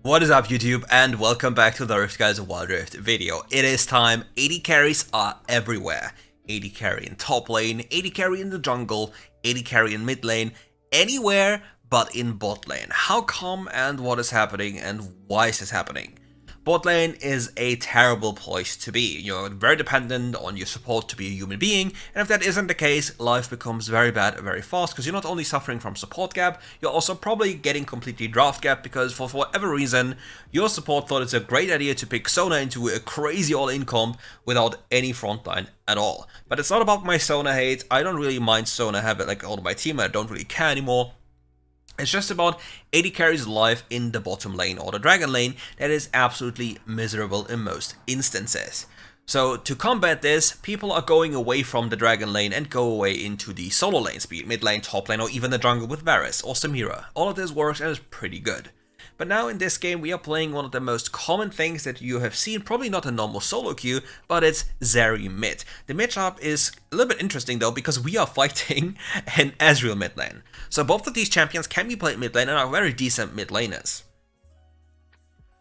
What is up YouTube, and welcome back to the RiftGuides WildRift video. It is time. AD carries are everywhere. AD carry in top lane, AD carry in the jungle, AD carry in mid lane, anywhere but in bot lane. How come and what is happening and why is this happening? Bot lane is a terrible place to be. You're very dependent on your support to be a human being, and if that isn't the case, life becomes very bad very fast, because you're not only suffering from support gap, you're also probably getting completely draft gap, because for whatever reason, your support thought it's a great idea to pick Sona into a crazy all-in comp without any frontline at all. But it's not about my Sona hate. I don't really mind Sona having like all of my team, I don't really care anymore. It's just about AD carry's life in the bottom lane or the dragon lane that is absolutely miserable in most instances. So to combat this, people are going away from the dragon lane and go away into the solo lanes, be it mid lane, top lane, or even the jungle with Varus or Samira. All of this works and is pretty good. But now in this game we are playing one of the most common things that you have seen, probably not a normal solo queue, but it's Zeri mid. The matchup is a little bit interesting though, because we are fighting an Ezreal mid lane. So both of these champions can be played mid lane and are very decent mid laners.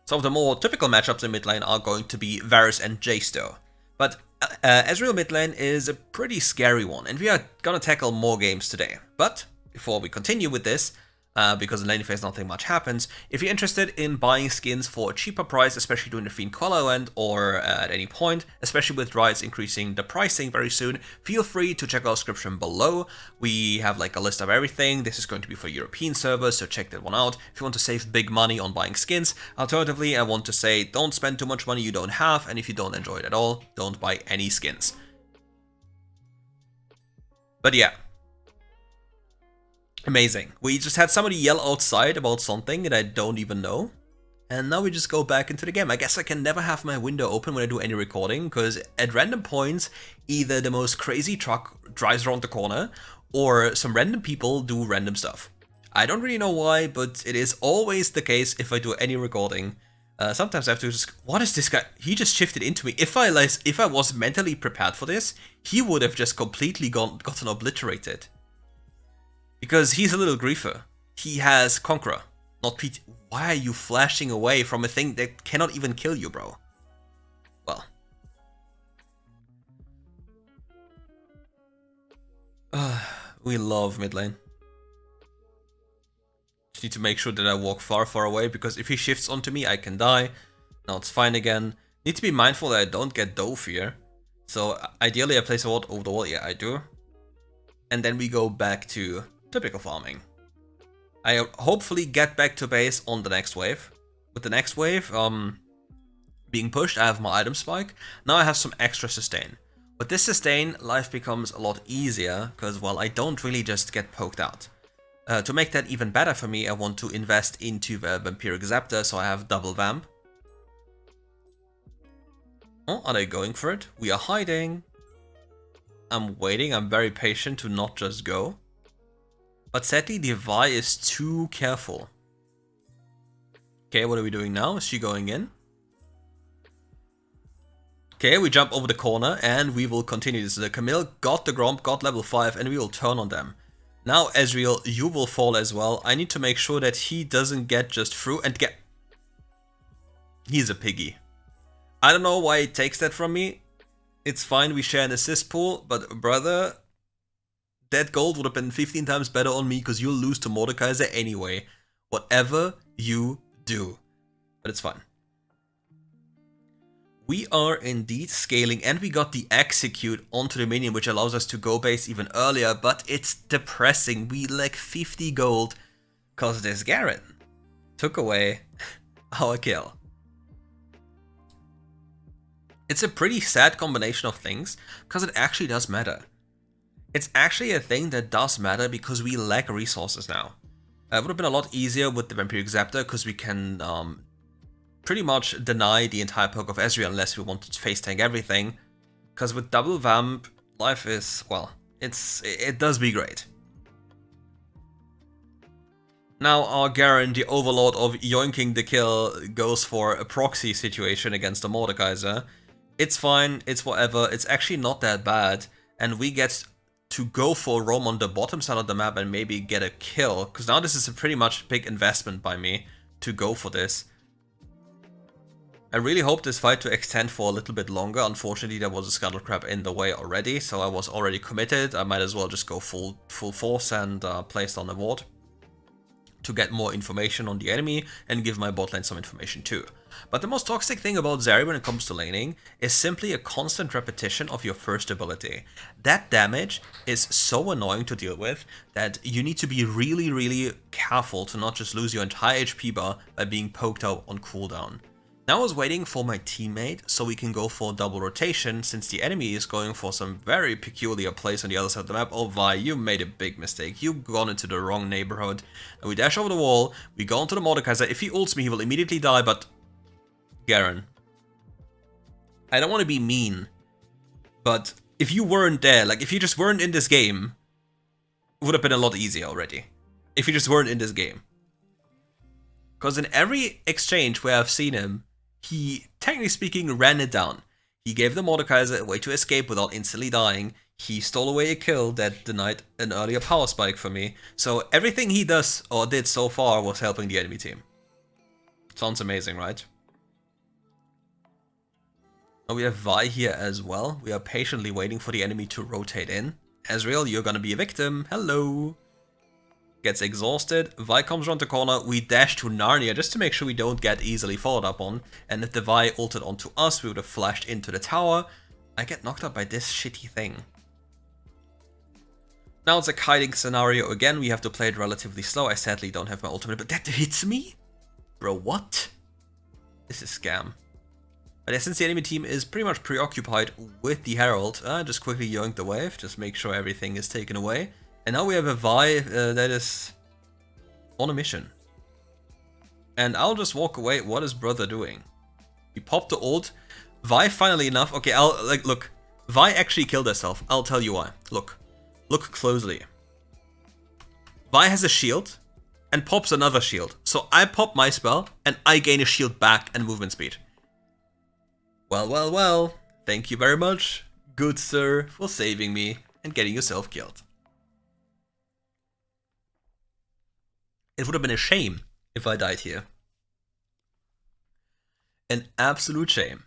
Some of the more typical matchups in mid lane are going to be Varus and Jace though. But Ezreal mid lane is a pretty scary one, and we are gonna tackle more games today. But before we continue with this, because in lane phase nothing much happens, if you're interested in buying skins for a cheaper price, especially during the Fiend Queller event or at any point, especially with Riot increasing the pricing very soon, feel free to check our description below. We have like a list of everything. This is going to be for European servers, so check that one out if you want to save big money on buying skins. Alternatively, I want to say don't spend too much money you don't have, and if you don't enjoy it at all, don't buy any skins. But yeah. Amazing. We just had somebody yell outside about something that I don't even know. And now we just go back into the game. I guess I can never have my window open when I do any recording, because at random points, either the most crazy truck drives around the corner, or some random people do random stuff. I don't really know why, but it is always the case if I do any recording. Sometimes I have to just, what is this guy? He just shifted into me. If I was mentally prepared for this, he would have just completely gotten obliterated. Because he's a little griefer. He has Conqueror, not PT. Why are you flashing away from a thing that cannot even kill you, bro? Well. We love mid lane. Just need to make sure that I walk far, far away, because if he shifts onto me, I can die. Now it's fine again. Need to be mindful that I don't get dove here. So ideally I place a ward over the wall. Yeah, I do. And then we go back to typical farming. I hopefully get back to base on the next wave. With the next wave being pushed, I have my item spike. Now I have some extra sustain. With this sustain, life becomes a lot easier, because, well, I don't really just get poked out. To make that even better for me, I want to invest into the Vampiric Scepter, so I have double vamp. Oh, are they going for it? We are hiding. I'm waiting, I'm very patient to not just go. But sadly, the Vi is too careful. Okay, what are we doing now? Is she going in? Okay, we jump over the corner and we will continue this. The Camille got the Gromp, got level 5, and we will turn on them. Now, Ezreal, you will fall as well. I need to make sure that he doesn't get just through and get... He's a piggy. I don't know why he takes that from me. It's fine, we share an assist pool, but brother... That gold would have been 15 times better on me, because you'll lose to Mordekaiser anyway. Whatever you do. But it's fine. We are indeed scaling, and we got the execute onto the minion, which allows us to go base even earlier, but it's depressing. We lack 50 gold, because this Garen took away our kill. It's a pretty sad combination of things, because it actually does matter. It's actually a thing that does matter, because we lack resources now. It would have been a lot easier with the Vampiric Scepter, because we can pretty much deny the entire poke of Ezreal unless we want to face tank everything. Because with double vamp, life is, well, it does be great. Now our Garen, the overlord of yoinking the kill, goes for a proxy situation against the Mordekaiser. It's fine, it's whatever, it's actually not that bad, and we get to go for roam on the bottom side of the map and maybe get a kill, because now this is a pretty much big investment by me to go for this. I really hope this fight to extend for a little bit longer. Unfortunately, there was a scuttle crab in the way already, so I was already committed. I might as well just go full force and place down a ward to get more information on the enemy and give my bot lane some information too. But the most toxic thing about Zeri when it comes to laning is simply a constant repetition of your first ability. That damage is so annoying to deal with that you need to be really careful to not just lose your entire HP bar by being poked out on cooldown. Now I was waiting for my teammate so we can go for a double rotation since the enemy is going for some very peculiar place on the other side of the map. Oh Vi, you made a big mistake. You've gone into the wrong neighborhood. And we dash over the wall, we go into the Mordekaiser. If he ults me, he will immediately die, but... Garen. I don't want to be mean, but if you weren't there, like if you just weren't in this game, it would have been a lot easier already. If you just weren't in this game. Because in every exchange where I've seen him, he, technically speaking, ran it down. He gave the Mordekaiser a way to escape without instantly dying. He stole away a kill that denied an earlier power spike for me. So everything he does or did so far was helping the enemy team. Sounds amazing, right? Now we have Vi here as well. We are patiently waiting for the enemy to rotate in. Ezreal, you're gonna be a victim. Hello. Gets exhausted. Vi comes around the corner. We dash to Narnia just to make sure we don't get easily followed up on. And if the Vi ulted onto us, we would have flashed into the tower. I get knocked out by this shitty thing. Now it's a kiting scenario again. We have to play it relatively slow. I sadly don't have my ultimate, but that hits me? Bro, what? This is scam. But yeah, since the enemy team is pretty much preoccupied with the Herald, just quickly yoink the wave. Just make sure everything is taken away. And now we have a Vi that is on a mission. And I'll just walk away. What is brother doing? He popped the ult. Vi finally enough. Okay, look. Vi actually killed herself. I'll tell you why. Look closely. Vi has a shield and pops another shield. So I pop my spell and I gain a shield back and movement speed. Well. Thank you very much, good sir, for saving me and getting yourself killed. It would have been a shame if I died here. An absolute shame.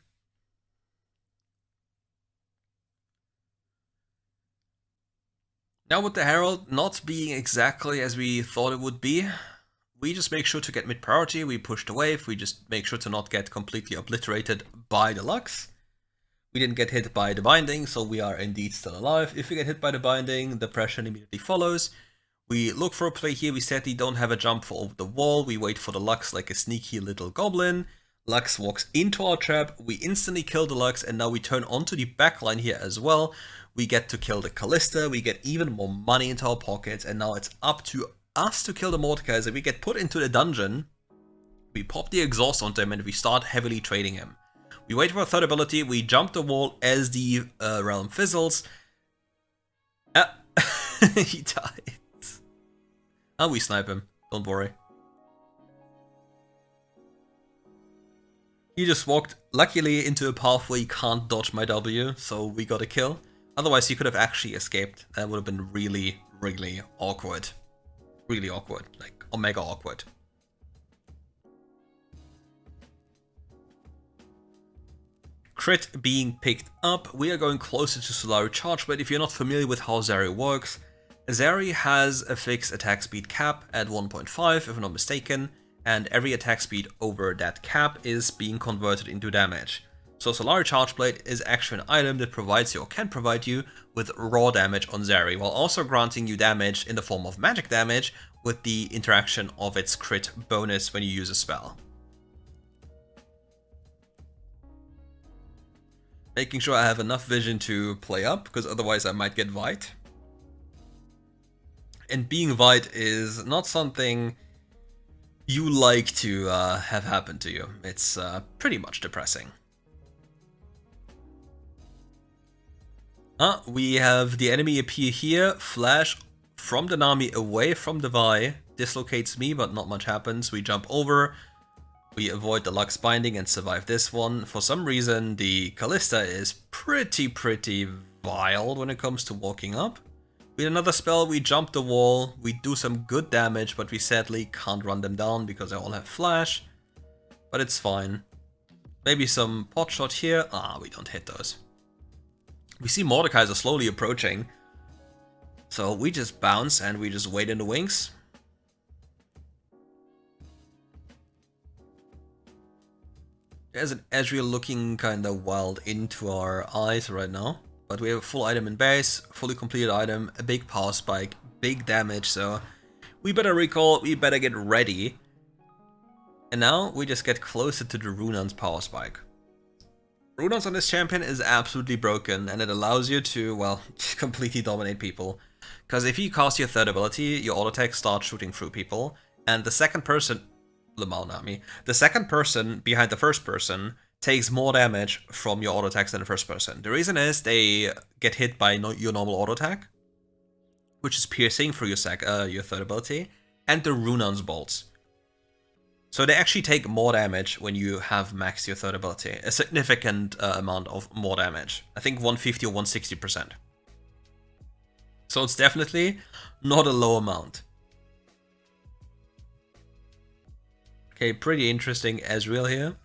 Now with the Herald not being exactly as we thought it would be, we just make sure to get mid priority, we push the wave, we just make sure to not get completely obliterated by the Lux. We didn't get hit by the binding, so we are indeed still alive. If we get hit by the binding, depression immediately follows. We look for a play here, we sadly don't have a jump for over the wall, we wait for the Lux like a sneaky little goblin. Lux walks into our trap, we instantly kill the Lux, and now we turn onto the backline here as well. We get to kill the Kalista, we get even more money into our pockets, and now it's up to us to kill the Mordekaiser. We get put into the dungeon, we pop the exhaust onto him, and we start heavily trading him. We wait for a third ability, we jump the wall as the realm fizzles. He died. We snipe him, don't worry. He just walked, luckily, into a path where he can't dodge my W, so we got a kill. Otherwise, he could have actually escaped. That would have been really awkward. Really awkward, like omega awkward. Crit being picked up, we are going closer to Solari Charge, but if you're not familiar with how Zeri works, Zeri has a fixed attack speed cap at 1.5, if I'm not mistaken, and every attack speed over that cap is being converted into damage. So Solari Charge Blade is actually an item that provides you or can provide you with raw damage on Zeri, while also granting you damage in the form of magic damage with the interaction of its crit bonus when you use a spell. Making sure I have enough vision to play up, because otherwise I might get Vite. And being Vite is not something you like to have happen to you. It's pretty much depressing. We have the enemy appear here, flash from the Nami away from the Vi, dislocates me, but not much happens. We jump over, we avoid the Lux binding and survive this one. For some reason, the Kalista is pretty wild when it comes to walking up. With another spell, we jump the wall, we do some good damage, but we sadly can't run them down because they all have flash. But it's fine. Maybe some pot shot here. Ah, we don't hit those. We see Mordekaiser slowly approaching. So we just bounce and we just wait in the wings. There's an Ezreal looking kinda wild into our eyes right now. But we have a full item in base, fully completed item, a big power spike, big damage, so we better recall, we better get ready. And now we just get closer to the Runan's power spike. Runan's on this champion is absolutely broken, and it allows you to, well, completely dominate people. Because if you cast your third ability, your auto attack starts shooting through people, and the second person, the second person behind the first person takes more damage from your auto attacks than the first person. The reason is they get hit by your normal auto attack, which is piercing for your third ability, and the Runan's bolts. So they actually take more damage when you have maxed your third ability, a significant amount of more damage. I think 150 or 160%. So it's definitely not a low amount. Okay, pretty interesting Ezreal here.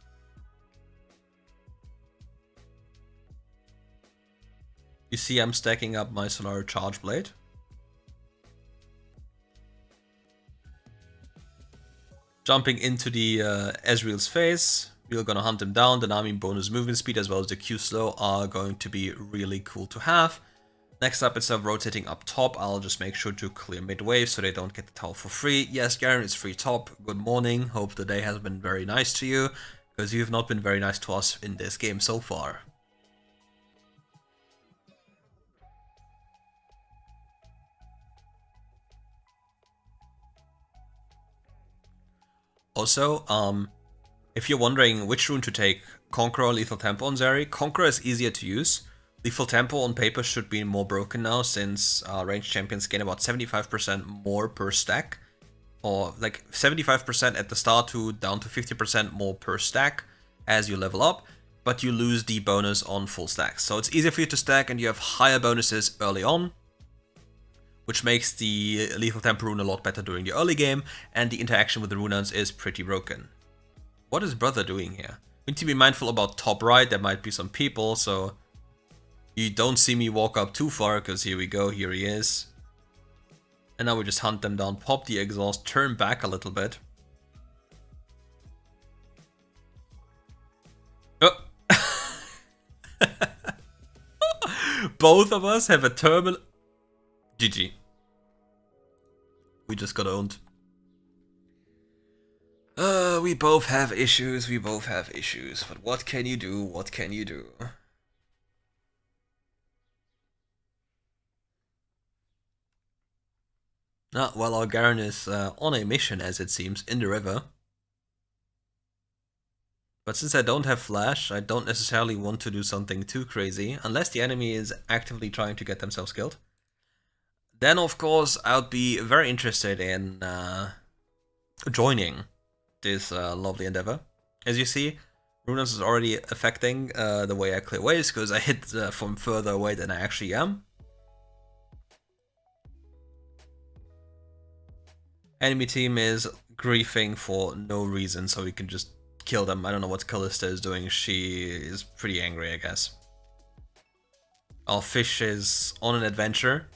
You see I'm stacking up my Solar Charge Blade. Jumping into the Ezreal's face. We're gonna hunt him down. The Nami bonus movement speed as well as the Q slow are going to be really cool to have. Next up, instead of rotating up top, I'll just make sure to clear mid-wave so they don't get the tower for free. Yes, Garen, it's free top. Good morning. Hope the day has been very nice to you, because you have not been very nice to us in this game so far. Also, if you're wondering which rune to take, Conqueror or Lethal Tempo on Zeri, Conqueror is easier to use. Lethal Tempo on paper should be more broken now, since ranged champions gain about 75% more per stack. Or like 75% at the start to down to 50% more per stack as you level up, but you lose the bonus on full stacks. So it's easier for you to stack and you have higher bonuses early on, which makes the Lethal Tempo rune a lot better during the early game, and the interaction with the Runans is pretty broken. What is brother doing here? We need to be mindful about top right, there might be some people, so you don't see me walk up too far, because here we go, here he is. And now we just hunt them down, pop the exhaust, turn back a little bit. Oh. Both of us have a terminal. GG. We just got owned. We both have issues, but what can you do, what can you do? Well, our Garen is on a mission, as it seems, in the river. But since I don't have flash, I don't necessarily want to do something too crazy, unless the enemy is actively trying to get themselves killed. Then, of course, I'll be very interested in joining this lovely endeavor. As you see, Runans is already affecting the way I clear waves, because I hit from further away than I actually am. Enemy team is griefing for no reason, so we can just kill them. I don't know what Kalista is doing. She is pretty angry, I guess. Our fish is on an adventure,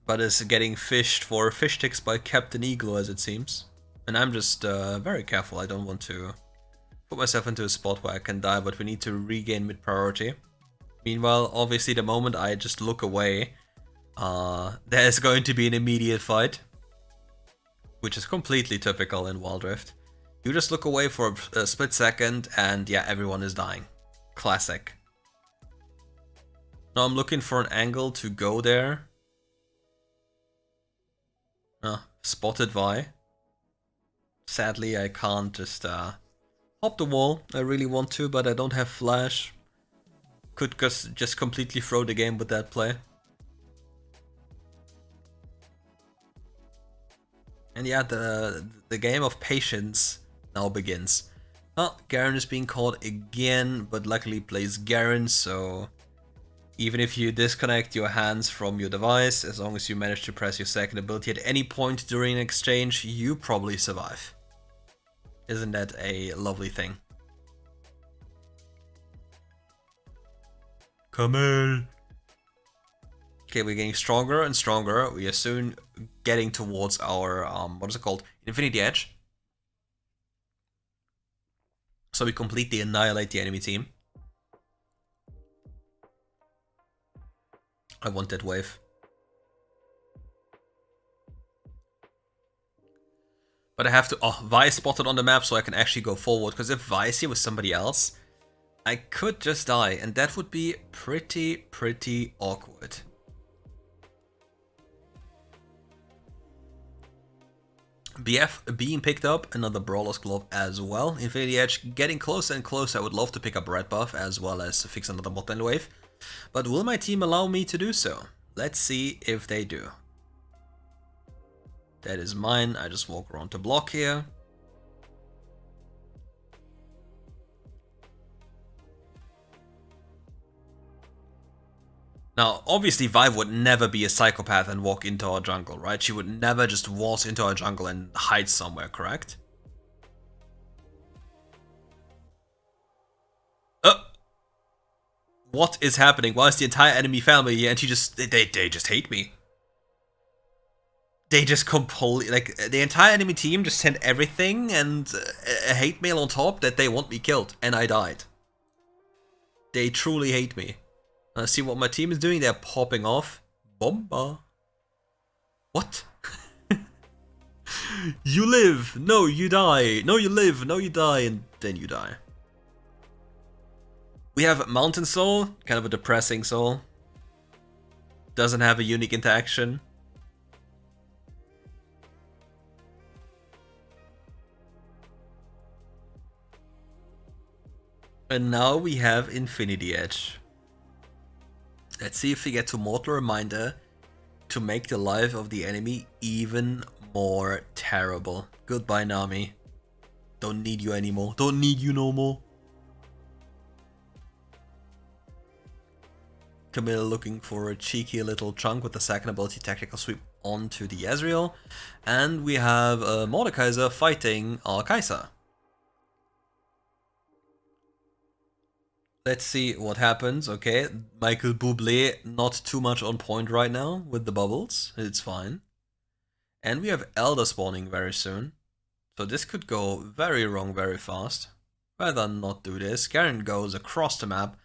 but is getting fished for fish sticks by Captain Eagle, as it seems. And I'm just very careful. I don't want to put myself into a spot where I can die, but we need to regain mid-priority. Meanwhile, obviously, the moment I just look away, there's going to be an immediate fight, which is completely typical in WildRift. You just look away for a split second and yeah, everyone is dying. Classic. Now I'm looking for an angle to go there. Spotted Vi. Sadly, I can't just hop the wall. I really want to, but I don't have flash. Could just completely throw the game with that play. And yeah, the game of patience now begins. Garen is being caught again, but luckily plays Garen, so even if you disconnect your hands from your device, as long as you manage to press your second ability at any point during an exchange, you probably survive. Isn't that a lovely thing? Camille. Okay, we're getting stronger and stronger. We are soon getting towards our, what is it called? Infinity Edge. So we completely annihilate the enemy team. I want that wave. But I have to... Oh, Vi is spotted on the map so I can actually go forward. Because if Vi is here with somebody else, I could just die. And that would be pretty awkward. BF being picked up, another Brawler's Glove as well. Infinity Edge getting closer and closer. I would love to pick up Red Buff as well as fix another bot lane wave. But will my team allow me to do so? Let's see if they do. That is mine. I just walk around the block here. Now, obviously, Vi would never be a psychopath and walk into our jungle, right? She would never just waltz into our jungle and hide somewhere, correct? What is happening? Why is the entire enemy family here and they just hate me? They just completely, like, the entire enemy team just sent everything and a hate mail on top that they want me killed, and I died. They truly hate me. See what my team is doing? They're popping off. Bomba. What? You live. No, you die. No, you live. No, you die. And then you die. We have Mountain Soul. Kind of a depressing soul. Doesn't have a unique interaction. And now we have Infinity Edge. Let's see if we get to Mortal Reminder to make the life of the enemy even more terrible. Goodbye, Nami. Don't need you anymore. Don't need you no more. Camille looking for a cheeky little chunk with the second ability Tactical Sweep onto the Ezreal. And we have Mordekaiser fighting our Kai'Sa. Let's see what happens. Okay, Michael Bublé not too much on point right now with the bubbles. It's fine. And we have Elder spawning very soon. So this could go very wrong very fast. Rather not do this. Garen goes across the map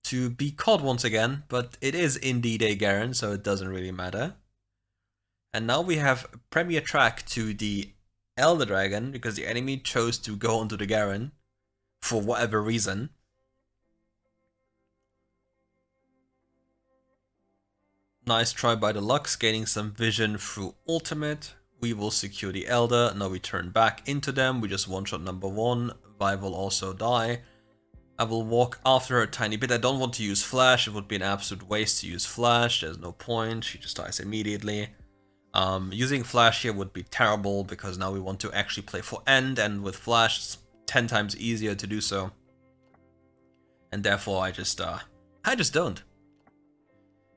to be caught once again. But it is indeed a Garen, so it doesn't really matter. And now we have Premier Track to the Elder Dragon because the enemy chose to go onto the Garen for whatever reason. Nice try by the Lux, gaining some vision through ultimate. We will secure the Elder. Now we turn back into them. We just one-shot number one. Vi will also die. I will walk after her a tiny bit. I don't want to use Flash. It would be an absolute waste to use Flash. There's no point. She just dies immediately. Using Flash here would be terrible because now we want to actually play for end. And with Flash, it's 10 times easier to do so. And therefore, I just don't.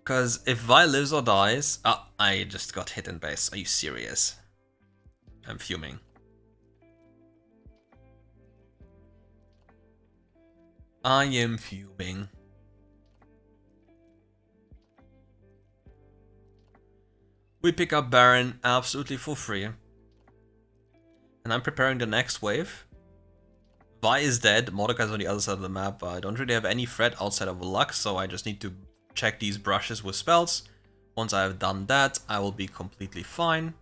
Because if Vi lives or dies... Ah, I just got hit in base. Are you serious? I'm fuming. I am fuming. We pick up Baron absolutely for free. And I'm preparing the next wave. Vi is dead. Mordekaiser's on the other side of the map. I don't really have any threat outside of Lux, so I just need to check these brushes with spells. Once I have done that, I will be completely fine.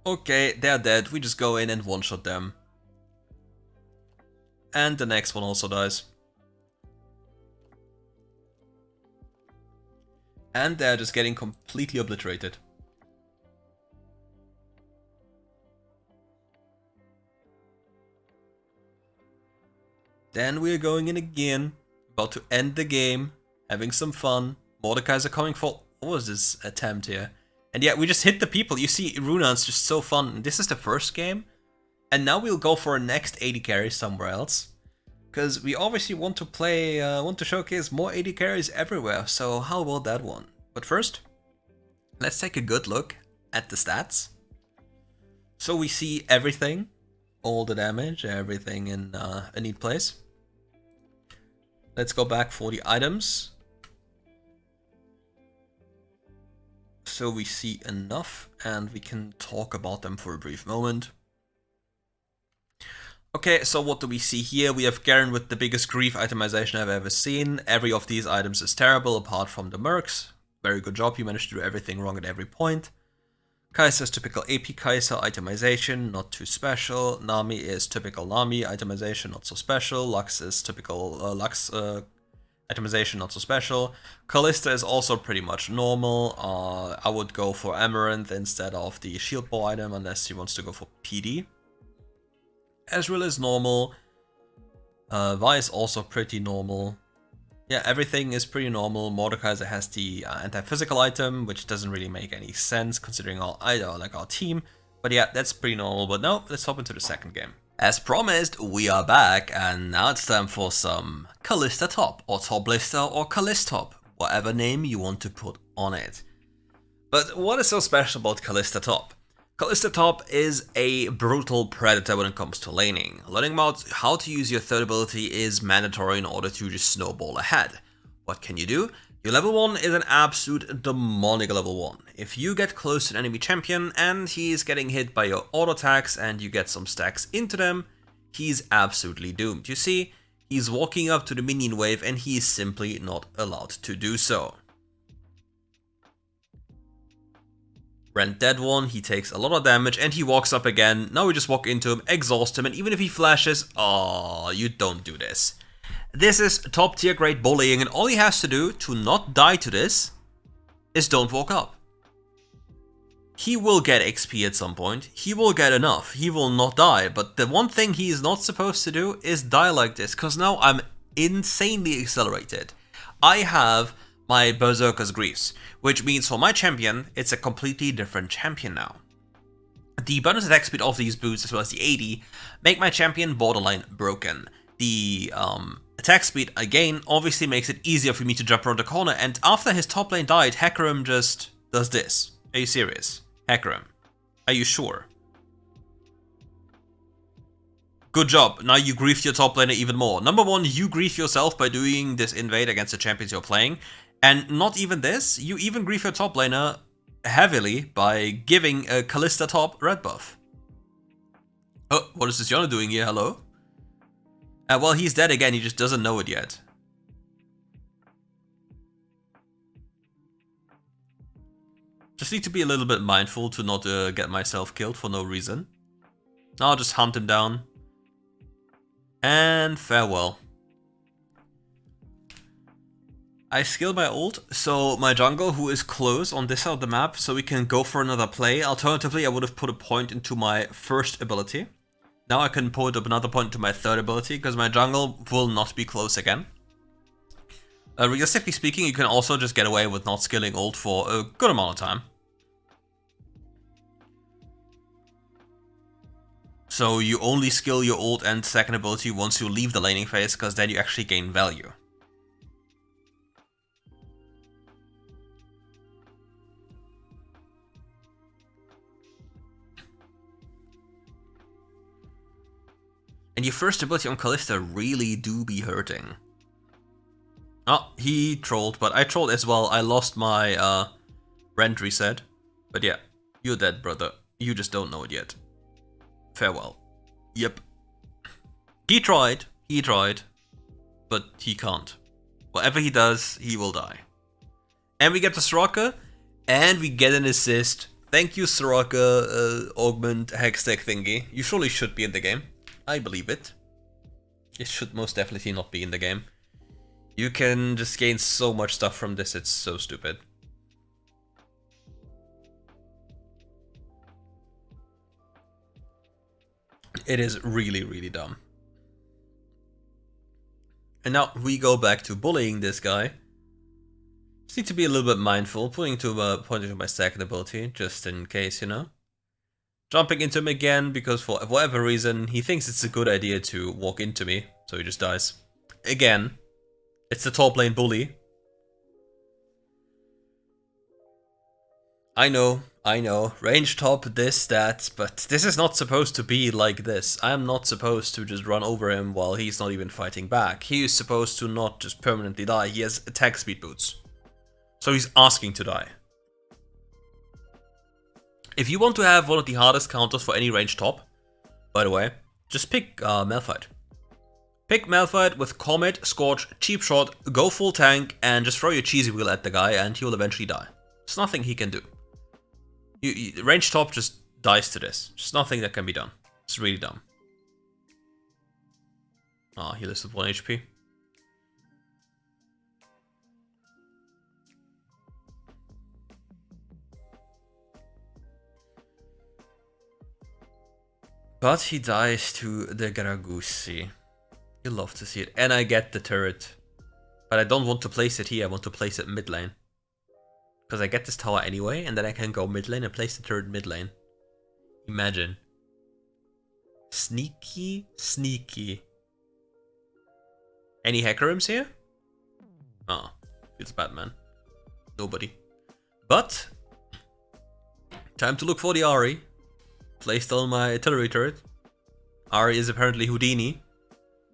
Okay, they're dead. We just go in and one-shot them. And the next one also dies. And they're just getting completely obliterated. Then we're going in again, about to end the game, having some fun. Mordekaiser coming for... What was this attempt here? And yeah, we just hit the people. You see, Runan's just so fun. This is the first game. And now we'll go for a next AD carry somewhere else. Because we obviously want to play, want to showcase more AD carries everywhere. So how about that one? But first, let's take a good look at the stats. So we see everything. all the damage, everything in a neat place. Let's go back for the items. So we see enough and we can talk about them for a brief moment. Okay, so what do we see here? We have Garen with the biggest grief itemization I've ever seen. Every of these items is terrible apart from the mercs. Very good job, you managed to do everything wrong at every point. Kai'Sa's typical AP Kai'Sa itemization, not too special. Nami is typical Nami itemization, not so special. Lux is typical Lux itemization, not so special. Kalista is also pretty much normal. I would go for Amaranth instead of the shield bow item unless he wants to go for PD. Ezreal is normal. Vi is also pretty normal. Yeah, everything is pretty normal. Mordekaiser has the anti-physical item, which doesn't really make any sense considering our team. But yeah, that's pretty normal. But now, let's hop into the second game. As promised, we are back, and now it's time for some Kalista top, or Toplista, or Kalistop, whatever name you want to put on it. But what is so special about Kalista top? Kalista top is a brutal predator when it comes to laning. Learning about how to use your third ability is mandatory in order to just snowball ahead. What can you do? Your level 1 is an absolute demonic level 1. If you get close to an enemy champion and he is getting hit by your auto attacks and you get some stacks into them, he's absolutely doomed. You see, he's walking up to the minion wave and he is simply not allowed to do so. Rent dead one, he takes a lot of damage and he walks up again. Now we just walk into him, exhaust him, and even if he flashes, oh, you don't do this. This is top tier grade bullying, and all he has to do to not die to this is don't walk up. He will get XP at some point, he will get enough, he will not die, but the one thing he is not supposed to do is die like this, because now I'm insanely accelerated. I have my Berserker's Griefs, which means for my champion, it's a completely different champion now. The bonus attack speed of these boots, as well as the AD, make my champion borderline broken. The attack speed, again, obviously makes it easier for me to jump around the corner, and after his top lane died, Hecarim just does this. Are you serious? Hecarim, are you sure? Good job, now you griefed your top laner even more. Number one, you grief yourself by doing this invade against the champions you're playing. And not even this, you even grief your top laner heavily by giving a Kalista top red buff. Oh, what is this Yana doing here? Hello? Well, he's dead again, he just doesn't know it yet. Just need to be a little bit mindful to not get myself killed for no reason. Now I'll just hunt him down. And farewell. I skill my ult, so my jungle, who is close on this side of the map, so we can go for another play. Alternatively, I would have put a point into my first ability. Now I can put up another point into my third ability, because my jungle will not be close again. Realistically speaking, you can also just get away with not skilling ult for a good amount of time. So you only skill your ult and second ability once you leave the laning phase, because then you actually gain value. And your first ability on Kalista really do be hurting. Oh, he trolled, but I trolled as well. I lost my rent reset. But yeah, you're dead, brother. You just don't know it yet. Farewell. Yep. He tried, but he can't. Whatever he does, he will die. And we get the Soraka, and we get an assist. Thank you, Soraka, augment hextech thingy. You surely should be in the game. I believe it. It should most definitely not be in the game. You can just gain so much stuff from this, it's so stupid. It is really, really dumb. And now we go back to bullying this guy. Just need to be a little bit mindful, pointing to my second ability, just in case, you know. Jumping into him again, because for whatever reason, he thinks it's a good idea to walk into me, so he just dies. Again, it's the top lane bully. I know, I know, range top, this, that, but this is not supposed to be like this. I am not supposed to just run over him while he's not even fighting back. He is supposed to not just permanently die, he has attack speed boots. So he's asking to die. If you want to have one of the hardest counters for any range top, by the way, just pick Malphite. Pick Malphite with Comet, Scorch, Cheap Shot, go full tank, and just throw your cheesy wheel at the guy and he will eventually die. There's nothing he can do. Range top just dies to this. Just nothing that can be done. It's really dumb. Ah, he listed 1 HP. But he dies to the Garagusi. You love to see it. And I get the turret. But I don't want to place it here, I want to place it mid lane. Because I get this tower anyway, and then I can go mid lane and place the turret mid lane. Imagine. Sneaky, sneaky. Any Hackerums here? Oh, feels bad, man. Nobody. But, time to look for the Ahri. Placed on my artillery turret. Ahri is apparently Houdini.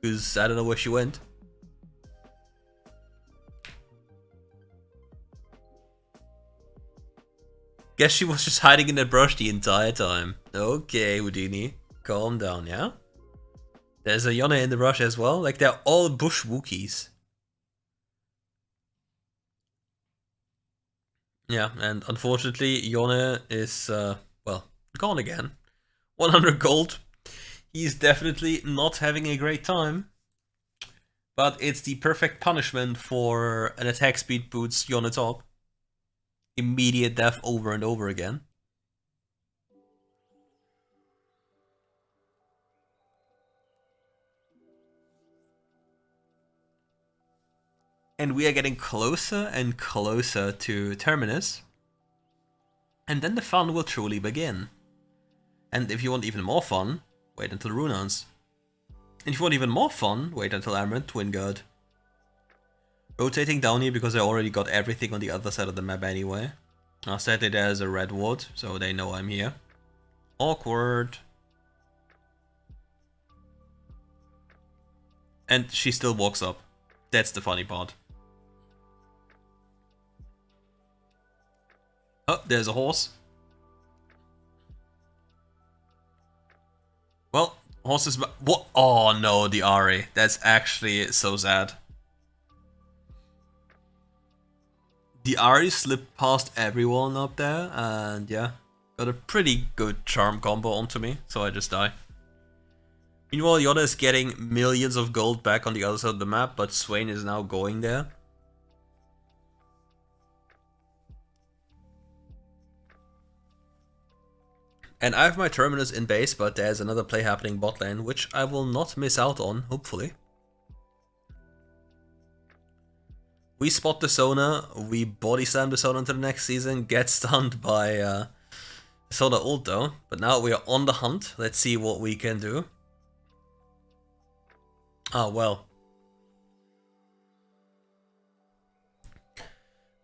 Because I don't know where she went. Guess she was just hiding in the brush the entire time. Okay, Houdini. Calm down, yeah? There's a Yone in the brush as well. Like, they're all bush Wookiees. Yeah, and unfortunately, Yone is, well, gone again. 100 gold. He's definitely not having a great time. But it's the perfect punishment for an attack speed boots Yone top. Immediate death over and over again. And we are getting closer and closer to Terminus. And then the fun will truly begin. And if you want even more fun, wait until Runans. And if you want even more fun, wait until Amaranth Twin Guard. Rotating down here because I already got everything on the other side of the map anyway. Sadly there's a red ward, so they know I'm here. Awkward. And she still walks up. That's the funny part. Oh, there's a horse. Well, horses... What? Oh no, the Ahri. That's actually so sad. The Ahri slipped past everyone up there, and yeah, got a pretty good charm combo onto me, so I just die. Meanwhile, Yoda is getting millions of gold back on the other side of the map, but Swain is now going there. And I have my Terminus in base, but there's another play happening bot lane, which I will not miss out on, hopefully. We spot the Sona, we body slam the Sona into the next season, get stunned by Sona ult though, but now we are on the hunt. Let's see what we can do. Ah, well.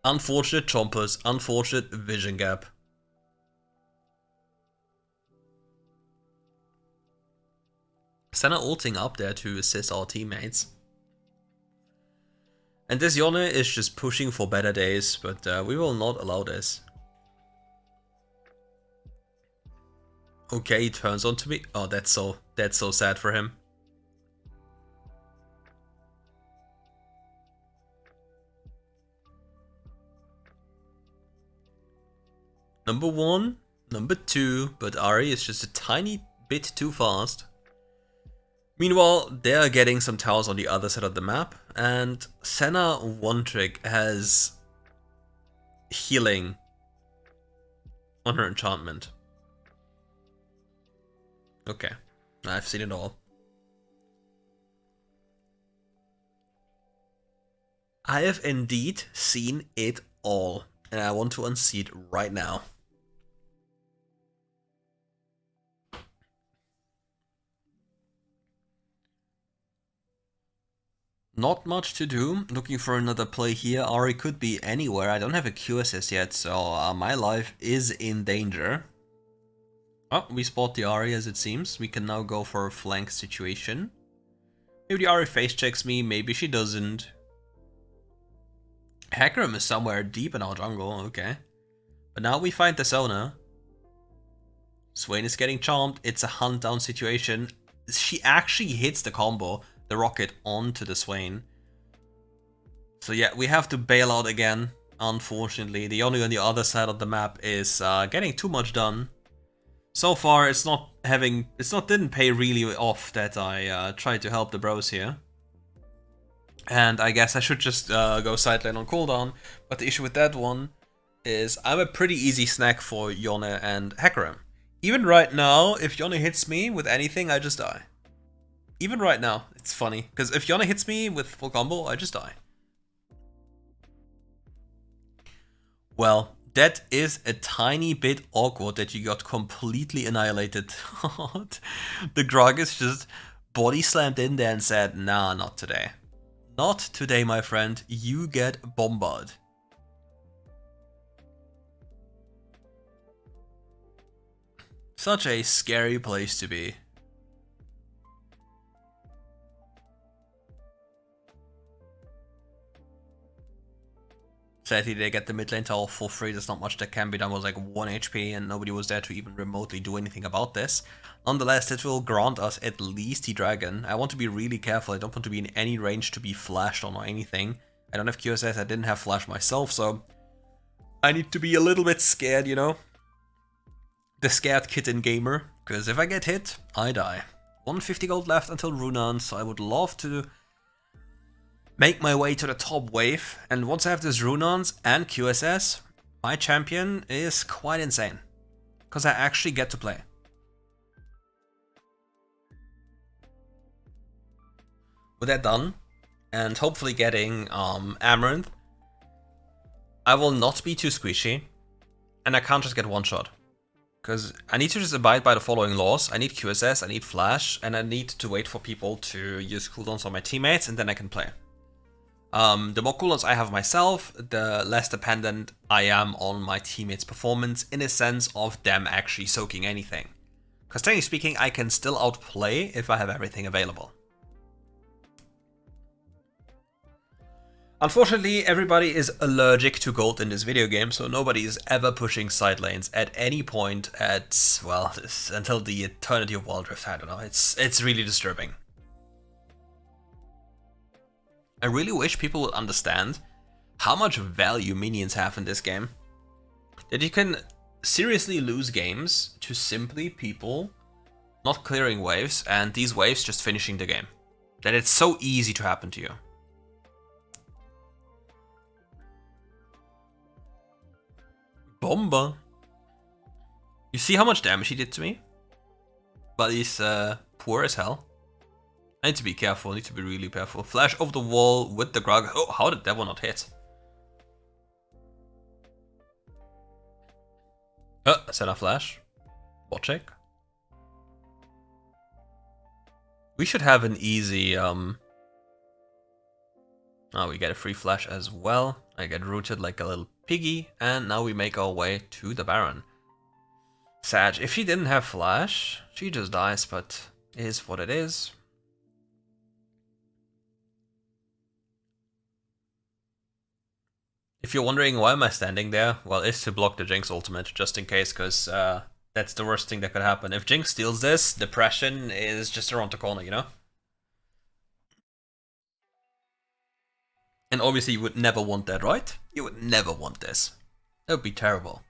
Unfortunate chompers, unfortunate vision gap. Senna ulting up there to assist our teammates. And this Yone is just pushing for better days, but we will not allow this. Okay, he turns onto me. Oh, that's so sad for him. Number 1, number 2, but Ahri is just a tiny bit too fast. Meanwhile, they are getting some towers on the other side of the map, and Senna one trick has healing on her enchantment. Okay, I've seen it all. I have indeed seen it all, and I want to unseat right now. Not much to do. Looking for another play here. Ari could be anywhere. I don't have a QSS yet, so my life is in danger. Oh, we spot the Ari as it seems. We can now go for a flank situation. Maybe the Ari face checks me, maybe she doesn't. Hecarim is somewhere deep in our jungle, okay. But now we find the Sona. Swain is getting charmed, it's a hunt down situation. She actually hits the combo, the rocket, onto the Swain. So yeah, we have to bail out again, unfortunately. The Yone on the other side of the map is getting too much done. So far, didn't pay really off that I tried to help the bros here. And I guess I should just go side lane on cooldown. But the issue with that one is I'm a pretty easy snack for Yone and Hecarim. Even right now, if Yone hits me with anything, I just die. Even right now, it's funny. Because if Yone hits me with full combo, I just die. Well, that is a tiny bit awkward that you got completely annihilated. The Gragas just body slammed in there and said, nah, not today. Not today, my friend. You get bombarded. Such a scary place to be. Sadly, they get the mid lane tower for free. There's not much that can be done. It was like 1 HP and nobody was there to even remotely do anything about this. Nonetheless, it will grant us at least the dragon. I want to be really careful. I don't want to be in any range to be flashed on or anything. I don't have QSS. I didn't have flash myself, so I need to be a little bit scared, you know? The scared kitten gamer. Because if I get hit, I die. 150 gold left until Runan, so I would love to make my way to the top wave, and once I have this Runans and QSS, my champion is quite insane. Because I actually get to play. With that done, and hopefully getting Amaranth, I will not be too squishy, and I can't just get one shot. Because I need to just abide by the following laws. I need QSS, I need flash, and I need to wait for people to use cooldowns on my teammates, and then I can play. The more cooldowns I have myself, the less dependent I am on my teammates' performance in a sense of them actually soaking anything. Because technically speaking, I can still outplay if I have everything available. Unfortunately, everybody is allergic to gold in this video game, so nobody is ever pushing side lanes at any point at, well, until the eternity of WildRift. I don't know, it's really disturbing. I really wish people would understand how much value minions have in this game. That you can seriously lose games to simply people not clearing waves and these waves just finishing the game. That it's so easy to happen to you. Bomba. You see how much damage he did to me? But he's poor as hell. I need to be careful, I need to be really careful. Flash over the wall with the Grog. Oh, how did that one not hit? Set a flash. Bot check. We should have an easy, oh, we get a free flash as well. I get rooted like a little piggy, and now we make our way to the Baron. Sad. If she didn't have flash, she just dies, but it is what it is. If you're wondering why am I standing there, well, it's to block the Jinx ultimate, just in case, because that's the worst thing that could happen. If Jinx steals this, depression is just around the corner, you know? And obviously you would never want that, right? You would never want this. That would be terrible.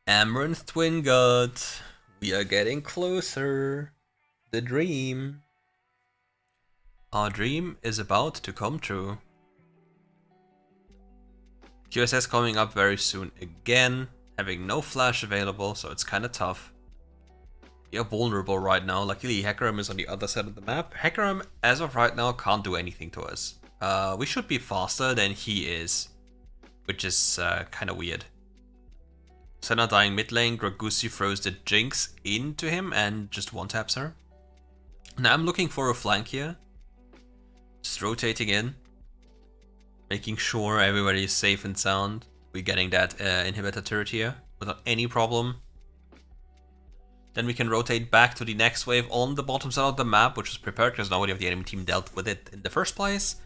Amaranth Twin God. We are getting closer. The dream. Our dream is about to come true. QSS coming up very soon again. Having no flash available, so it's kind of tough. We are vulnerable right now. Luckily, Hecarim is on the other side of the map. Hecarim, as of right now, can't do anything to us. We should be faster than he is, which is kind of weird. Senna dying mid lane, Gragusi throws the Jinx into him and just one-taps her. Now I'm looking for a flank here. Just rotating in. Making sure everybody is safe and sound. We're getting that inhibitor turret here without any problem. Then we can rotate back to the next wave on the bottom side of the map, which is prepared because nobody of the enemy team dealt with it in the first place.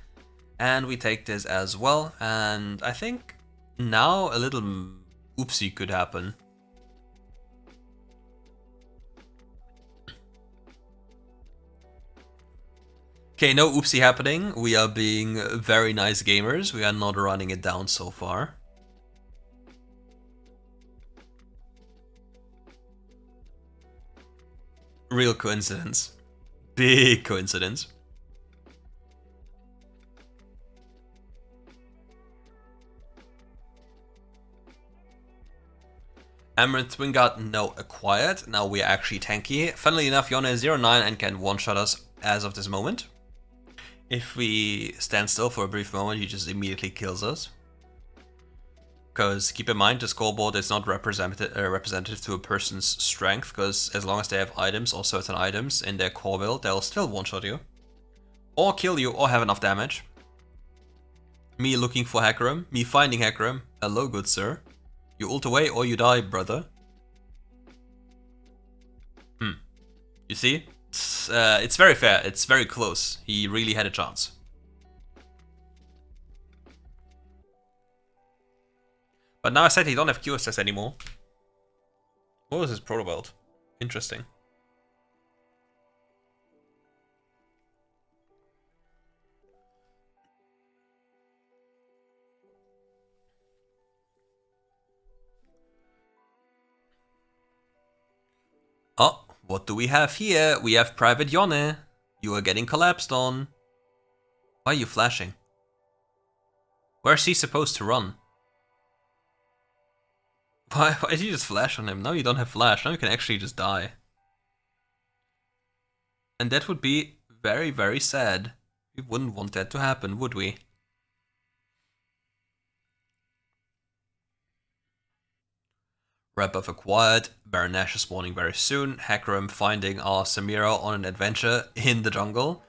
And we take this as well, and I think now a little oopsie could happen. Okay, no oopsie happening. We are being very nice gamers. We are not running it down so far. Real coincidence. Big coincidence. Amaranth Twin Guard, no, acquired. Now we are actually tanky. Funnily enough, Yone is 0-9 and can one-shot us as of this moment. If we stand still for a brief moment, he just immediately kills us. Because keep in mind, the scoreboard is not representative to a person's strength, because as long as they have items or certain items in their core build, they'll still one-shot you. Or kill you, or have enough damage. Me looking for Hecarim, me finding Hecarim. Hello, good sir. You ult away or you die, brother. You see? It's very fair, it's very close. He really had a chance. But now I said he don't have QSS anymore. What was his proto build? Interesting. Oh, what do we have here? We have Private Yone. You are getting collapsed on. Why are you flashing? Where's he supposed to run? Why did you just flash on him? Now you don't have flash. Now you can actually just die. And that would be very, very sad. We wouldn't want that to happen, would we? Red buff acquired, Baron Nash is spawning very soon, Hecarim finding our Samira on an adventure in the jungle.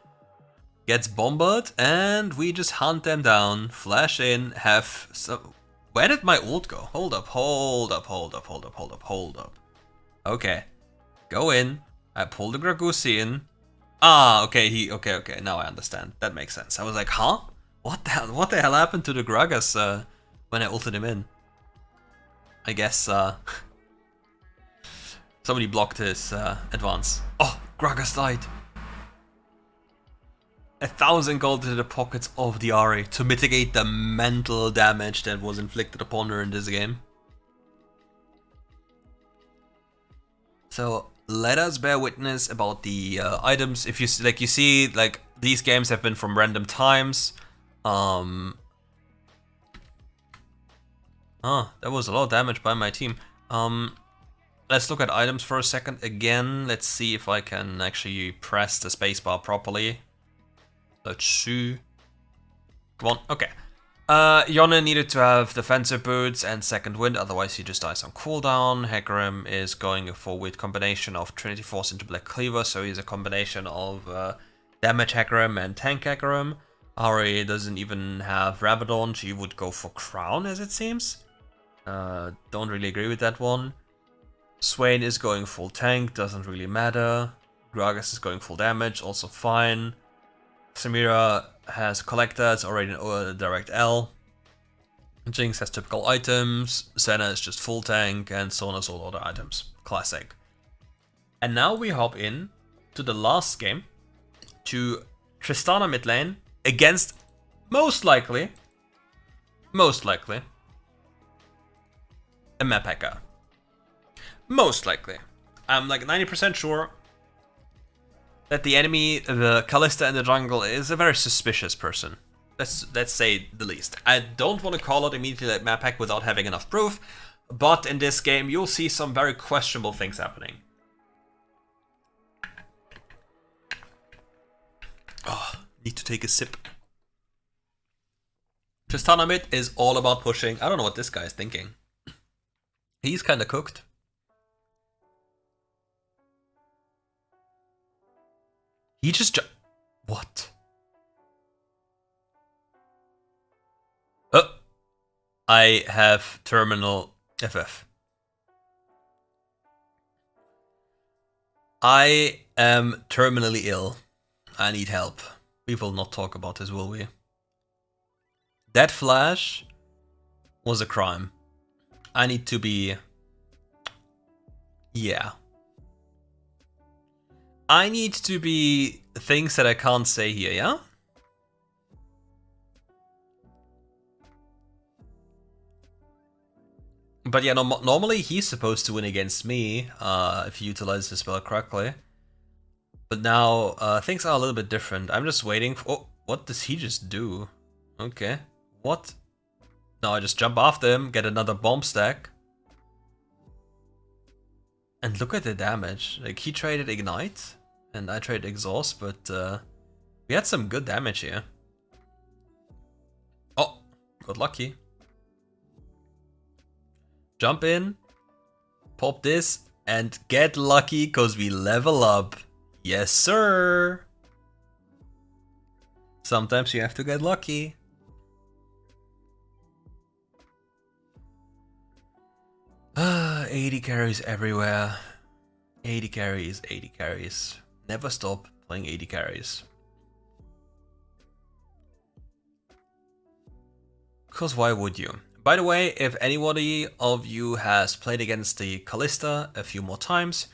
Gets bombarded, and we just hunt them down, flash in, have some... Where did my ult go? Hold up. Okay. Go in, I pull the Gragusi in. Ah, okay, okay, now I understand. That makes sense. I was like, huh? What the hell happened to the Gragas when I ulted him in? I guess somebody blocked his advance. Oh, Gragas died. 1,000 gold into the pockets of the Ahri to mitigate the mental damage that was inflicted upon her in this game. So let us bear witness about the items. If you see, these games have been from random times. That was a lot of damage by my team. Let's look at items for a second again. Let's see if I can actually press the spacebar properly. Let's see. Come on, okay. Yone needed to have defensive boots and second wind, otherwise he just dies on cooldown. Hecarim is going for a weird combination of Trinity Force into Black Cleaver, so he's a combination of damage Hecarim and tank Hecarim. Ahri doesn't even have Rabadon, she would go for Crown as it seems. Don't really agree with that one. Swain is going full tank, doesn't really matter. Gragas is going full damage, also fine. Samira has Collector, it's already an direct L. Jinx has typical items, Senna is just full tank, and so on as all other items. Classic. And now we hop in to the last game, to Tristana mid lane, against most likely, a map hacker. Most likely. I'm like 90% sure that the enemy, the Kalista in the jungle, is a very suspicious person. Let's say the least. I don't want to call it immediately like map hack without having enough proof, but in this game you'll see some very questionable things happening. Oh, need to take a sip. Tristana mid is all about pushing. I don't know what this guy is thinking. He's kinda cooked. He just what? Oh, I have terminal FF. I am terminally ill. I need help. We will not talk about this, will we? That flash was a crime. I need to be... Yeah. I need to be things that I can't say here, yeah? But yeah, normally he's supposed to win against me if he utilizes the spell correctly. But now things are a little bit different. I'm just waiting for... Oh, what does he just do? Okay. What? No, I just jump after him, get another bomb stack. And look at the damage. Like, he traded Ignite, and I traded Exhaust, but we had some good damage here. Oh, got lucky. Jump in, pop this, and get lucky, because we level up. Yes, sir! Sometimes you have to get lucky. AD carries everywhere. AD carries, AD carries. Never stop playing AD carries. Because why would you? By the way, if anybody of you has played against the Kalista a few more times,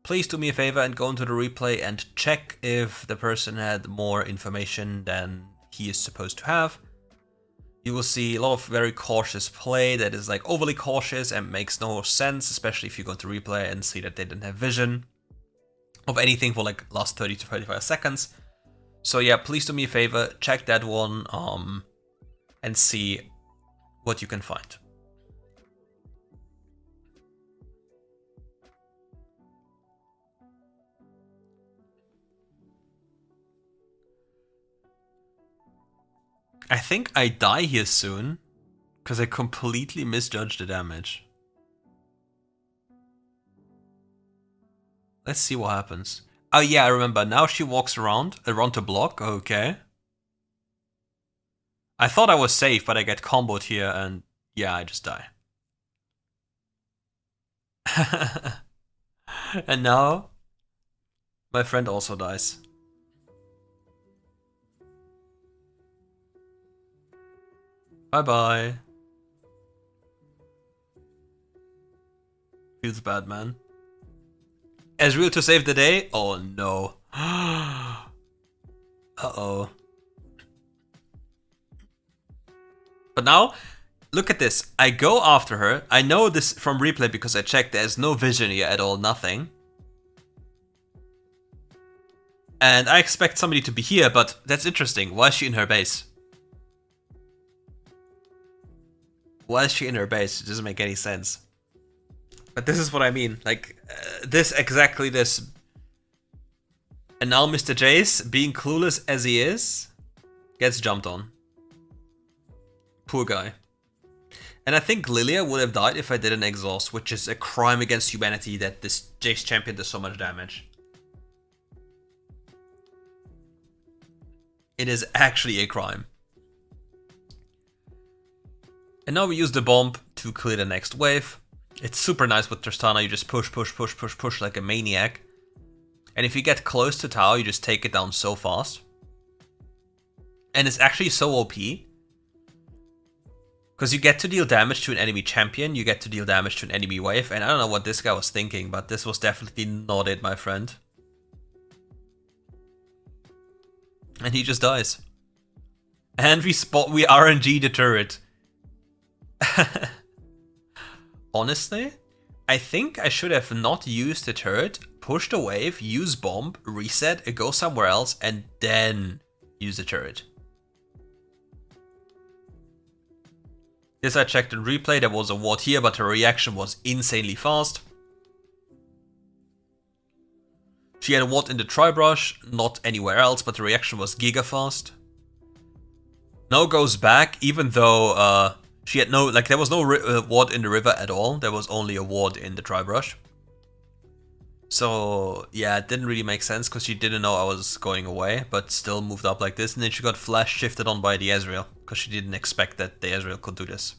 please do me a favor and go into the replay and check if the person had more information than he is supposed to have. You will see a lot of very cautious play that is like overly cautious and makes no sense, especially if you go to replay and see that they didn't have vision of anything for like last 30 to 35 seconds. So yeah, please do me a favor, check that one and see what you can find. I think I die here soon, because I completely misjudged the damage. Let's see what happens. Oh yeah, I remember. Now she walks around the block. Okay. I thought I was safe, but I get comboed here, and yeah, I just die. And now, my friend also dies. Bye-bye. Feels bad, man. Ezreal to save the day? Oh no. Uh-oh. But now, look at this. I go after her. I know this from replay because I checked. There's no vision here at all, nothing. And I expect somebody to be here, but that's interesting. Why is she in her base? Why is she in her base? It doesn't make any sense. But this is what I mean. Like, exactly this. And now Mr. Jace, being clueless as he is, gets jumped on. Poor guy. And I think Lilia would have died if I didn't exhaust, which is a crime against humanity that this Jace champion does so much damage. It is actually a crime. And now we use the bomb to clear the next wave. It's super nice with Tristana, you just push, push, push, push, push like a maniac. And if you get close to tower, you just take it down so fast. And it's actually so OP. Because you get to deal damage to an enemy champion, you get to deal damage to an enemy wave, and I don't know what this guy was thinking, but this was definitely not it, my friend. And he just dies. And we RNG the turret. Honestly, I think I should have not used the turret, push the wave, use bomb, reset, go somewhere else, and then use the turret. This I checked in replay, there was a ward here, but her reaction was insanely fast. She had a ward in the tri-brush, not anywhere else, but the reaction was giga fast. Now goes back, even though She had no, like, there was no ward in the river at all. There was only a ward in the tri-brush. So, yeah, it didn't really make sense because she didn't know I was going away, but still moved up like this. And then she got flash shifted on by the Ezreal because she didn't expect that the Ezreal could do this.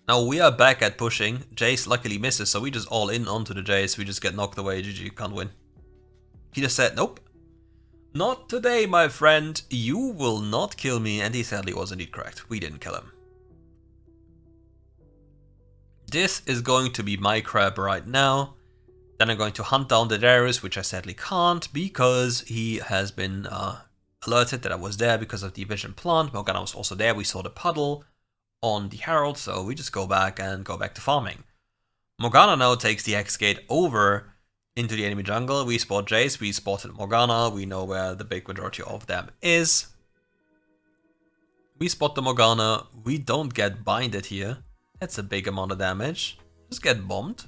Now we are back at pushing. Jace luckily misses, so we just all in onto the Jace. We just get knocked away. GG, can't win. He just said, nope. Not today, my friend. You will not kill me. And he sadly was indeed correct. We didn't kill him. This is going to be my crab right now. Then I'm going to hunt down the Darius, which I sadly can't because he has been alerted that I was there because of the vision plant. Morgana was also there. We saw the puddle on the Herald, so we just go back to farming. Morgana now takes the Hex Gate over into the enemy jungle. We spot Jace, we spotted Morgana, we know where the big majority of them is. We spot the Morgana, we don't get binded here. That's a big amount of damage. Just get bombed.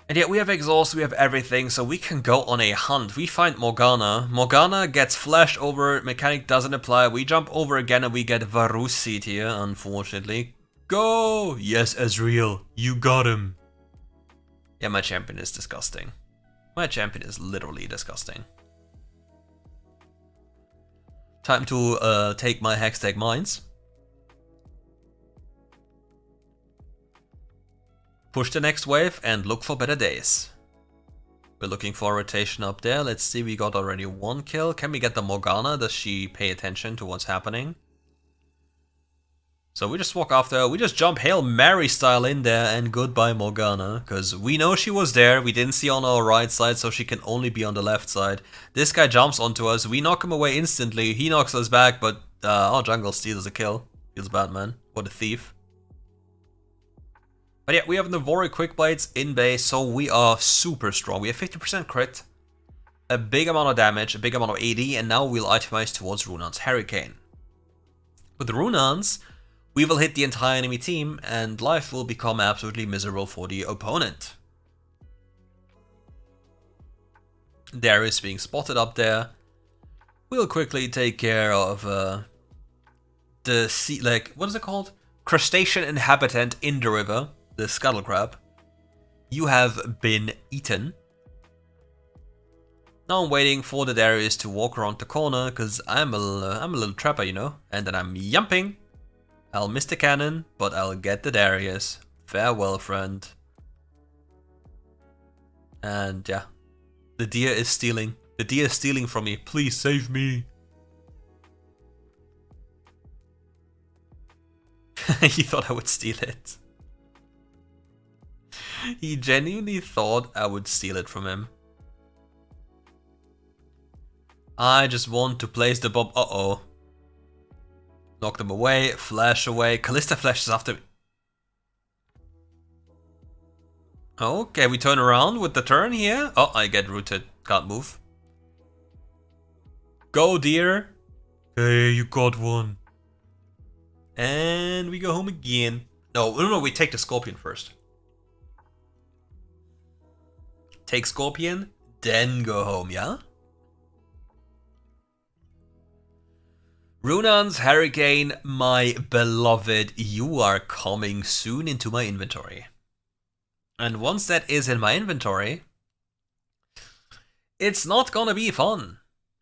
And yet we have exhaust, we have everything, so we can go on a hunt. We find Morgana. Morgana gets flashed over, mechanic doesn't apply. We jump over again and we get Varusid here, unfortunately. Go! Yes, Ezreal, you got him. Yeah, my champion is disgusting. My champion is literally disgusting. Time to take my Hextech mines. Push the next wave and look for better days. We're looking for a rotation up there. Let's see, we got already one kill. Can we get the Morgana? Does she pay attention to what's happening? So we just walk after her. We just jump Hail Mary style in there and goodbye Morgana. Because we know she was there. We didn't see on our right side, so she can only be on the left side. This guy jumps onto us. We knock him away instantly. He knocks us back, but our jungle steals a kill. Feels bad, man. What a thief. But yeah, we have Navori Quick Blades in base, so we are super strong. We have 50% crit, a big amount of damage, a big amount of AD, and now we'll itemize towards Runaan's Hurricane. With Runaan's, we will hit the entire enemy team, and life will become absolutely miserable for the opponent. Darius being spotted up there. We'll quickly take care of the sea, like, what is it called? Crustacean inhabitant in the river. The scuttle crab. You have been eaten. Now I'm waiting for the Darius to walk around the corner because I'm a little trapper, you know. And then I'm yumping. I'll miss the cannon, but I'll get the Darius. Farewell, friend. And yeah, the deer is stealing. The deer is stealing from me. Please save me. He thought I would steal it. He genuinely thought I would steal it from him. I just want to place the bomb. Uh-oh. Knock them away, flash away. Kalista flashes after me. Okay, we turn around with the turn here. Oh, I get rooted. Can't move. Go, deer. Hey, you got one. And we go home again. No, we take the Scorpion first. Take Scorpion, then go home, yeah? Runaan's Hurricane, my beloved, you are coming soon into my inventory. And once that is in my inventory, it's not gonna be fun.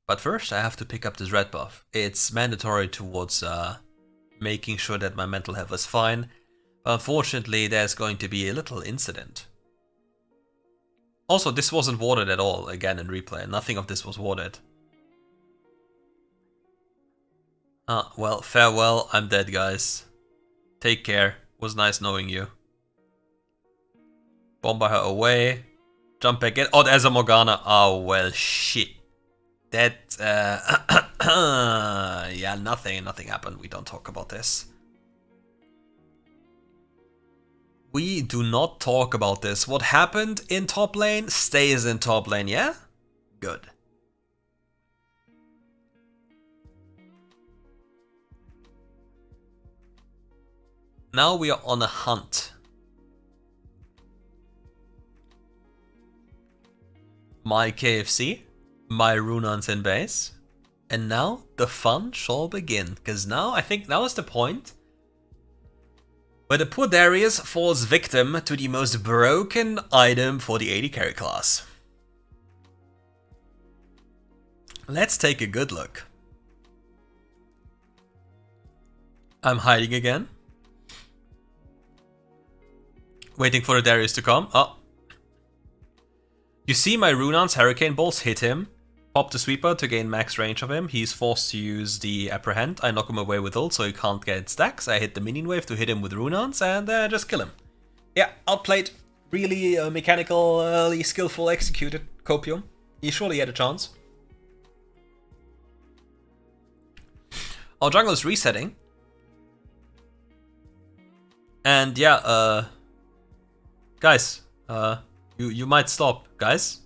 But first I have to pick up this red buff. It's mandatory towards making sure that my mental health is fine. Unfortunately, there's going to be a little incident. Also, this wasn't warded at all, again in replay. Nothing of this was warded. Well, farewell, I'm dead, guys. Take care. Was nice knowing you. Bomb her away. Jump back in. Oh, there's a Morgana. Oh, well, shit. That, yeah, nothing happened. We don't talk about this. We do not talk about this. What happened in top lane stays in top lane, yeah? Good. Now we are on a hunt. My KFC, my Runaan's in base. And now the fun shall begin, because now I think now is the point where the poor Darius falls victim to the most broken item for the AD carry class. Let's take a good look. I'm hiding again. Waiting for the Darius to come. Oh. You see my Runan's Hurricane Bolts hit him. Pop the sweeper to gain max range of him. He's forced to use the Apprehend. I knock him away with ult so he can't get stacks. I hit the minion wave to hit him with Runans and just kill him. Yeah, outplayed. Really mechanically skillful executed Copium. He surely had a chance. Our jungle is resetting. And yeah, guys, you might stop, guys.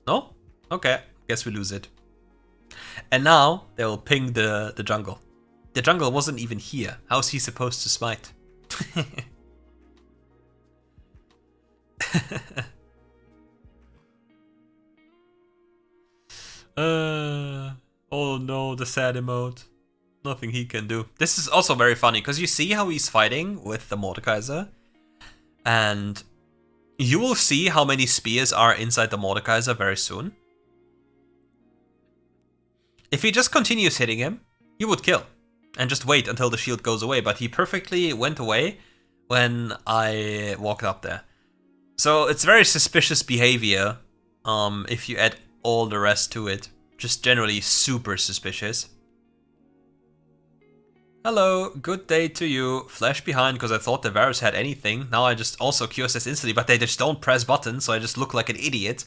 No? Okay. Guess we lose it. And now they will ping the jungle. The jungle wasn't even here. How's he supposed to smite? Oh no, the sad emote. Nothing he can do. This is also very funny because you see how he's fighting with the Mordekaiser, and you will see how many spears are inside the Mordekaiser very soon. If he just continues hitting him, you would kill and just wait until the shield goes away, but he perfectly went away when I walked up there. So it's very suspicious behavior if you add all the rest to it. Just generally super suspicious. Hello, good day to you. Flash behind because I thought the Varus had anything. Now I just also QSS instantly, but they just don't press buttons, so I just look like an idiot.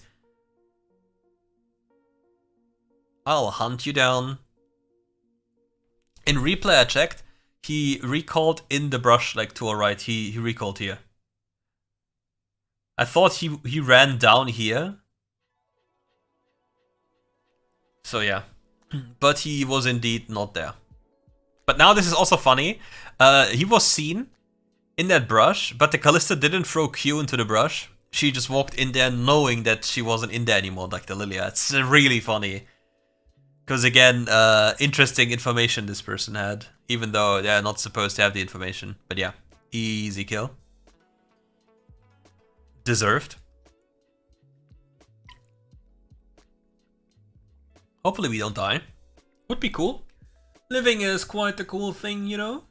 I'll hunt you down. In replay I checked, he recalled in the brush like to our right. He recalled here. I thought he ran down here. So yeah. But he was indeed not there. But now this is also funny. He was seen in that brush, but the Kalista didn't throw Q into the brush. She just walked in there knowing that she wasn't in there anymore, like the Lilia. It's really funny. Because again, interesting information this person had, even though they're not supposed to have the information. But yeah, easy kill. Deserved. Hopefully we don't die. Would be cool. Living is quite a cool thing, you know?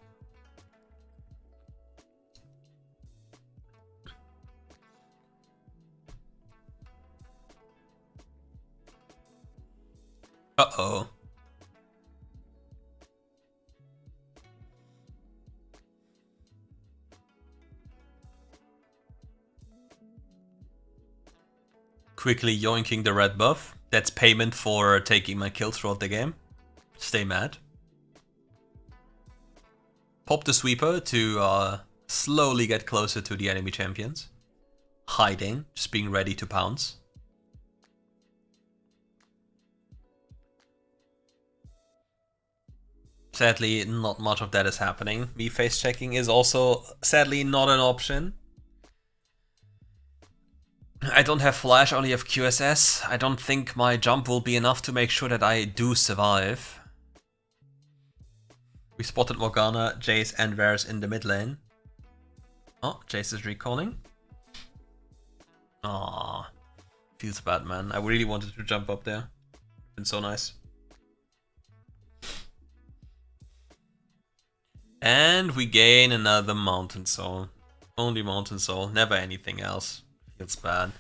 Uh-oh. Quickly yoinking the red buff. That's payment for taking my kill throughout the game. Stay mad. Pop the sweeper to slowly get closer to the enemy champions. Hiding, just being ready to pounce. Sadly, not much of that is happening. Me face checking is also sadly not an option. I don't have flash, only have QSS. I don't think my jump will be enough to make sure that I do survive. We spotted Morgana, Jace and Varus in the mid lane. Oh, Jace is recalling. Aww. Feels bad, man. I really wanted to jump up there. Been so nice. And we gain another Mountain Soul. Only Mountain Soul, never anything else. Feels bad.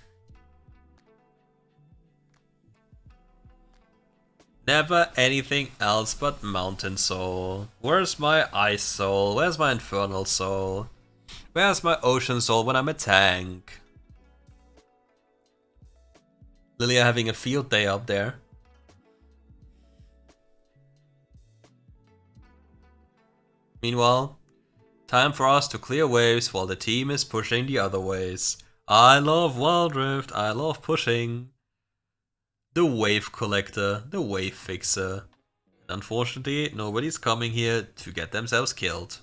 Never anything else but Mountain Soul. Where's my Ice Soul? Where's my Infernal Soul? Where's my Ocean Soul when I'm a tank? Lilia having a field day up there. Meanwhile, time for us to clear waves while the team is pushing the other ways. I love WildRift, I love pushing. The wave collector, the wave fixer. And unfortunately, nobody's coming here to get themselves killed.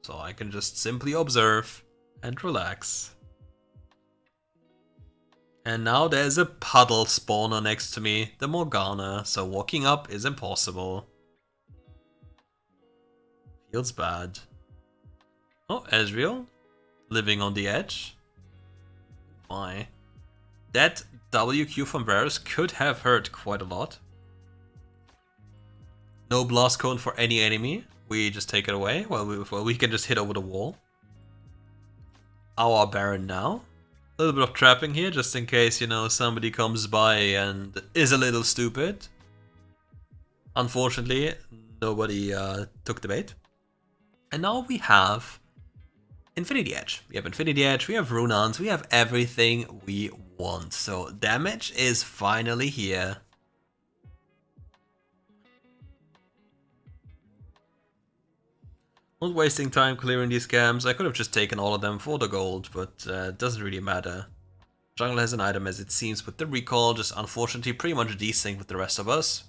So I can just simply observe and relax. And now there's a puddle spawner next to me, the Morgana, so walking up is impossible. Feels bad. Oh, Ezreal, living on the edge. Why? That WQ from Varus could have hurt quite a lot. No blast cone for any enemy. We just take it away. Well, we can just hit over the wall. Our Baron now. A little bit of trapping here, just in case, you know, somebody comes by and is a little stupid. Unfortunately, nobody took the bait. And now we have Infinity Edge. We have Infinity Edge, we have Runans, we have everything we want. So damage is finally here. Not wasting time clearing these camps. I could have just taken all of them for the gold, but it doesn't really matter. Jungle has an item as it seems with the recall, just unfortunately pretty much desynced with the rest of us.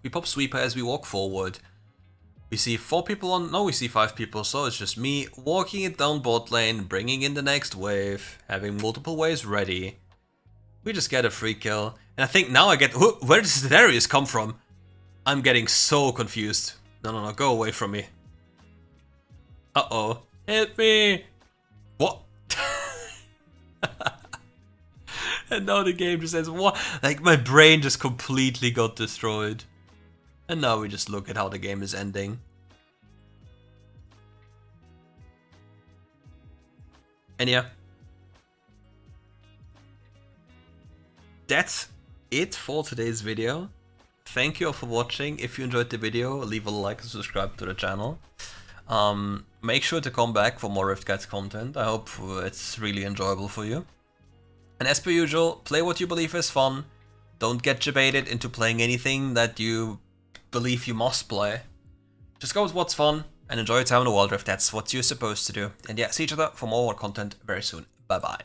We pop Sweeper as we walk forward. We see 4 people on, no, we see 5 people, so it's just me walking it down bot lane, bringing in the next wave, having multiple waves ready. We just get a free kill, and I think now I get, where does Darius come from? I'm getting so confused. No, go away from me. Uh-oh. Help me! What? And now the game just says, what? Like, my brain just completely got destroyed. And now we just look at how the game is ending. And yeah. That's it for today's video. Thank you all for watching. If you enjoyed the video, leave a like and subscribe to the channel. Make sure to come back for more RiftGuides content. I hope it's really enjoyable for you. And as per usual, play what you believe is fun. Don't get debated into playing anything that you believe you must play. Just go with what's fun and enjoy your time in the WildRift. That's what you're supposed to do. And yeah, see each other for more content very soon. Bye bye.